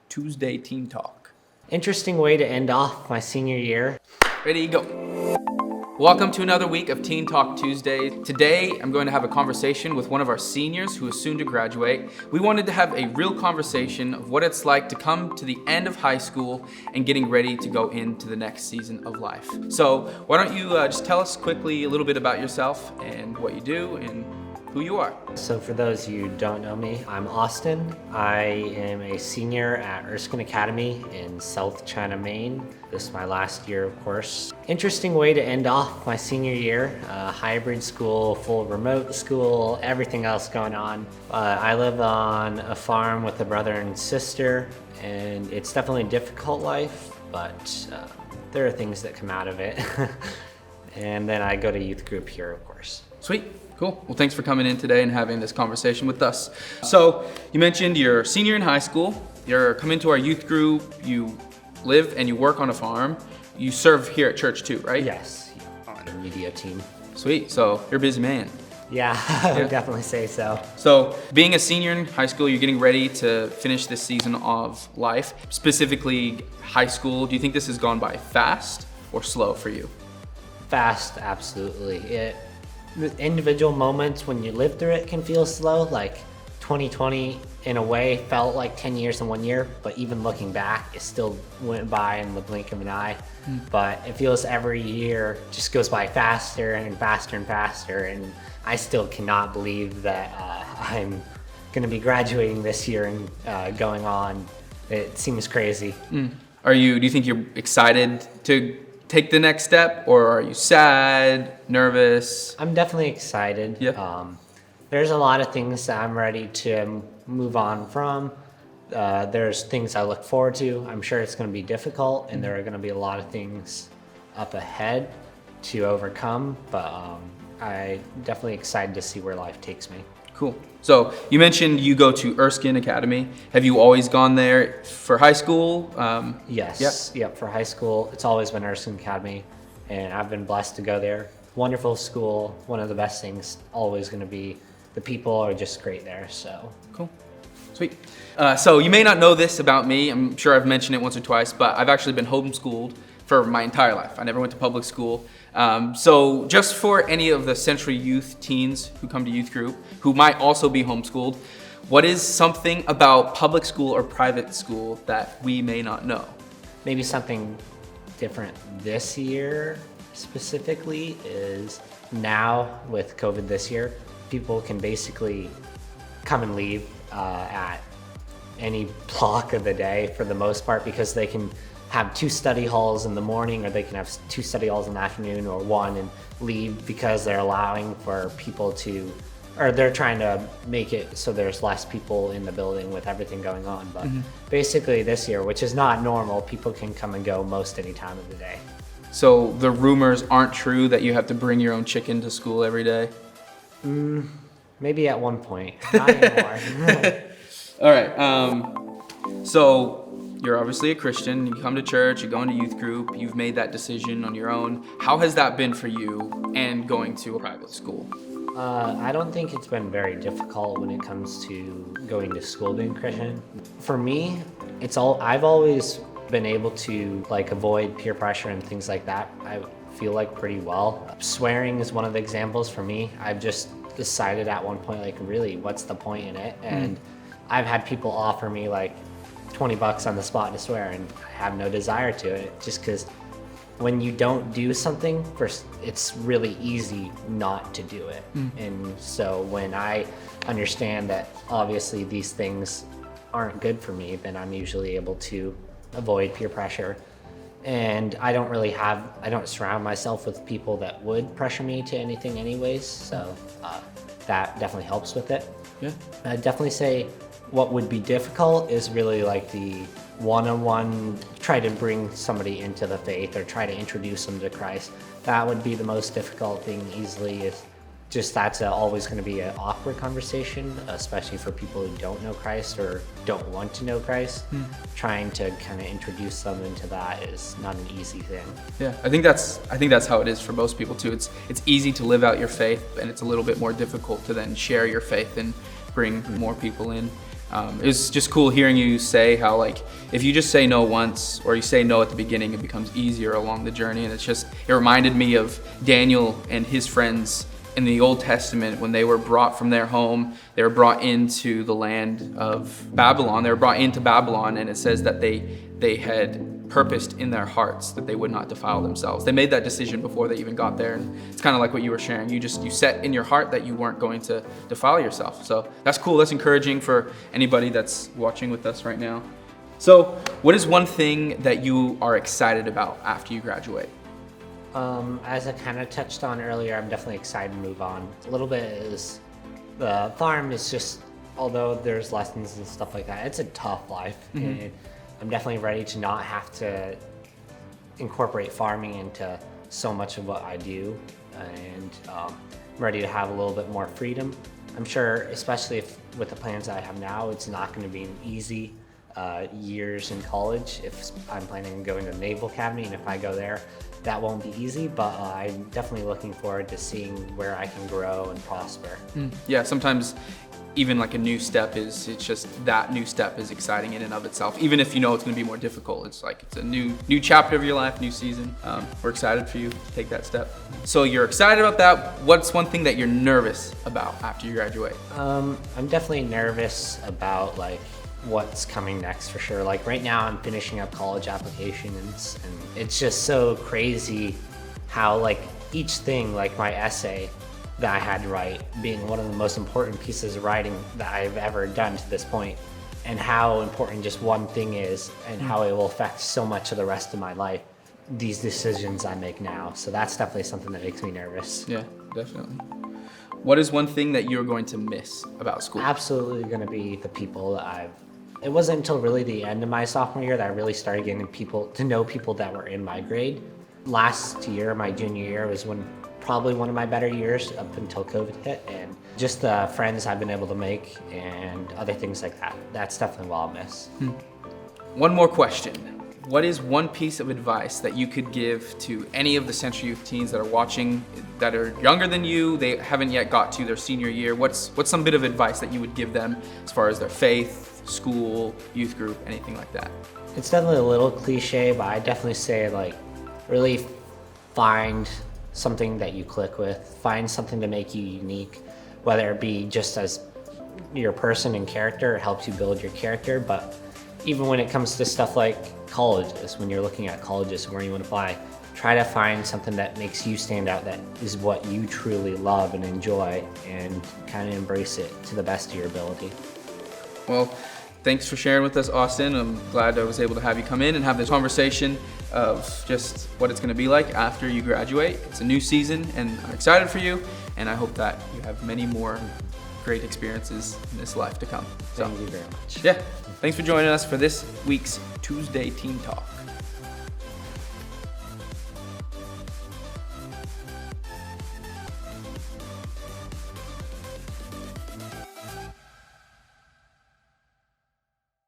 Tuesday Teen Talk. Interesting way to end off my senior year. Ready, go. Welcome to another week of Teen Talk Tuesday. Today, I'm going to have a conversation with one of our seniors who is soon to graduate. We wanted to have a real conversation of what it's like to come to the end of high school and getting ready to go into the next season of life. So why don't you just tell us quickly a little bit about yourself and what you do and who you are. So for those of you who don't know me, I'm Austin. I am a senior at Eisenhower Academy in South China, Maine. This is my last year, of course. Interesting way to end off my senior year. Hybrid school, full remote school, everything else going on. I live on a farm with a brother and sister, and it's definitely a difficult life, but there are things that come out of it. And then I go to youth group here, of course. Sweet. Cool. Well, thanks for coming in today and having this conversation with us. So you mentioned you're a senior in high school. You're coming to our youth group. You live and you work on a farm. You serve here at church too, right? Yes, on the media team. Sweet. So you're a busy man. Yeah, I would definitely say so. So being a senior in high school, you're getting ready to finish this season of life, specifically high school. Do you think this has gone by fast or slow for you? Fast, absolutely. The individual moments when you live through it can feel slow. Like 2020 in a way felt like 10 years in 1 year, but even looking back, it still went by in the blink of an eye. But it feels every year just goes by faster and faster and faster. And I still cannot believe that I'm gonna be graduating this year and going on. It seems crazy. Do you think you're excited to take the next step, or are you sad, nervous? I'm definitely excited. Yeah. There's a lot of things that I'm ready to move on from. There's things I look forward to. I'm sure it's going to be difficult, and there are going to be a lot of things up ahead to overcome, but I'm definitely excited to see where life takes me. Cool. So you mentioned you go to Eisenhower Academy. Have you always gone there for high school? Yes. Yep. For high school, it's always been Eisenhower Academy, and I've been blessed to go there. Wonderful school. One of the best things always going to be the people are just great there. So cool. Sweet. So you may not know this about me. I'm sure I've mentioned it once or twice, but I've actually been homeschooled for my entire life. I never went to public school. So just for any of the Central Youth teens who come to youth group, who might also be homeschooled, what is something about public school or private school that we may not know? Maybe something different this year specifically is now with COVID this year, people can basically come and leave at any block of the day for the most part, because they can have 2 study halls in the morning, or they can have 2 study halls in the afternoon, or 1 and leave, because they're allowing for people to, or they're trying to make it so there's less people in the building with everything going on. But basically this year, which is not normal, people can come and go most any time of the day. So the rumors aren't true that you have to bring your own chicken to school every day? Maybe at one point, not anymore. All right, so you're obviously a Christian, you come to church, you go into youth group, you've made that decision on your own. How has that been for you and going to a private school? I don't think it's been very difficult when it comes to going to school being Christian. For me, I've always been able to avoid peer pressure and things like that. I feel like pretty well. Swearing is one of the examples for me. I've just decided at one point, really, what's the point in it? And I've had people offer me $20 on the spot to swear, and I have no desire to it, just because when you don't do something first, it's really easy not to do it. And so when I understand that obviously these things aren't good for me, then I'm usually able to avoid peer pressure. And I don't surround myself with people that would pressure me to anything anyways, so that definitely helps with it. Yeah. I'd definitely say what would be difficult is really the one-on-one, try to bring somebody into the faith or try to introduce them to Christ. That would be the most difficult thing easily. Is just that's always going to be an awkward conversation, especially for people who don't know Christ or don't want to know Christ. Trying to kind of introduce them into that is not an easy thing. Yeah, I think that's how it is for most people too. It's easy to live out your faith, and it's a little bit more difficult to then share your faith and bring more people in. It was just cool hearing you say how, like, if you just say no once or you say no at the beginning, it becomes easier along the journey. And it reminded me of Daniel and his friends in the Old Testament when they were brought from their home. They were brought into the land of Babylon. They were brought into Babylon, and it says that they had purposed in their hearts that they would not defile themselves. They made that decision before they even got there. And it's kind of like what you were sharing. You set in your heart that you weren't going to defile yourself. So that's cool. That's encouraging for anybody that's watching with us right now. So what is one thing that you are excited about after you graduate? As I kind of touched on earlier, I'm definitely excited to move on. A little bit is the farm is just, although there's lessons and stuff like that, it's a tough life. Mm-hmm. And I'm definitely ready to not have to incorporate farming into so much of what I do, and I'm ready to have a little bit more freedom. I'm sure, especially with the plans that I have now, it's not going to be an easy years in college. If I'm planning on going to the Naval Academy, and if I go there, that won't be easy, but I'm definitely looking forward to seeing where I can grow and prosper. Yeah, sometimes even like a new step it's just that new step is exciting in and of itself. Even if you know it's going to be more difficult, it's a new chapter of your life, new season. We're excited for you to take that step. So you're excited about that. What's one thing that you're nervous about after you graduate? I'm definitely nervous about like what's coming next for sure. Like right now I'm finishing up college applications, and it's just so crazy how like each thing, like my essay that I had to write being one of the most important pieces of writing that I've ever done to this point, and how important just one thing is and how it will affect so much of the rest of my life, these decisions I make now. So that's definitely something that makes me nervous. Yeah, definitely. What is one thing that you're going to miss about school? Absolutely going to be the people that it wasn't until really the end of my sophomore year that I really started getting to know people that were in my grade. Last year, my junior year, was probably one of my better years up until COVID hit, and just the friends I've been able to make and other things like that. That's definitely what I'll miss. One more question. What is one piece of advice that you could give to any of the Central Youth teens that are watching, that are younger than you, they haven't yet got to their senior year? What's some bit of advice that you would give them as far as their faith, school, youth group, anything like that? It's definitely a little cliche, but I definitely say like really find something that you click with, find something to make you unique, whether it be just as your person and character, it helps you build your character, but even when it comes to stuff like colleges, when you're looking at colleges and where you want to apply, try to find something that makes you stand out, that is what you truly love and enjoy, and kind of embrace it to the best of your ability. Well, thanks for sharing with us, Austin. I'm glad I was able to have you come in and have this conversation of just what it's going to be like after you graduate. It's a new season, and I'm excited for you, and I hope that you have many more great experiences in this life to come. Thank you very much. Yeah, thanks for joining us for this week's Tuesday Teen Talk.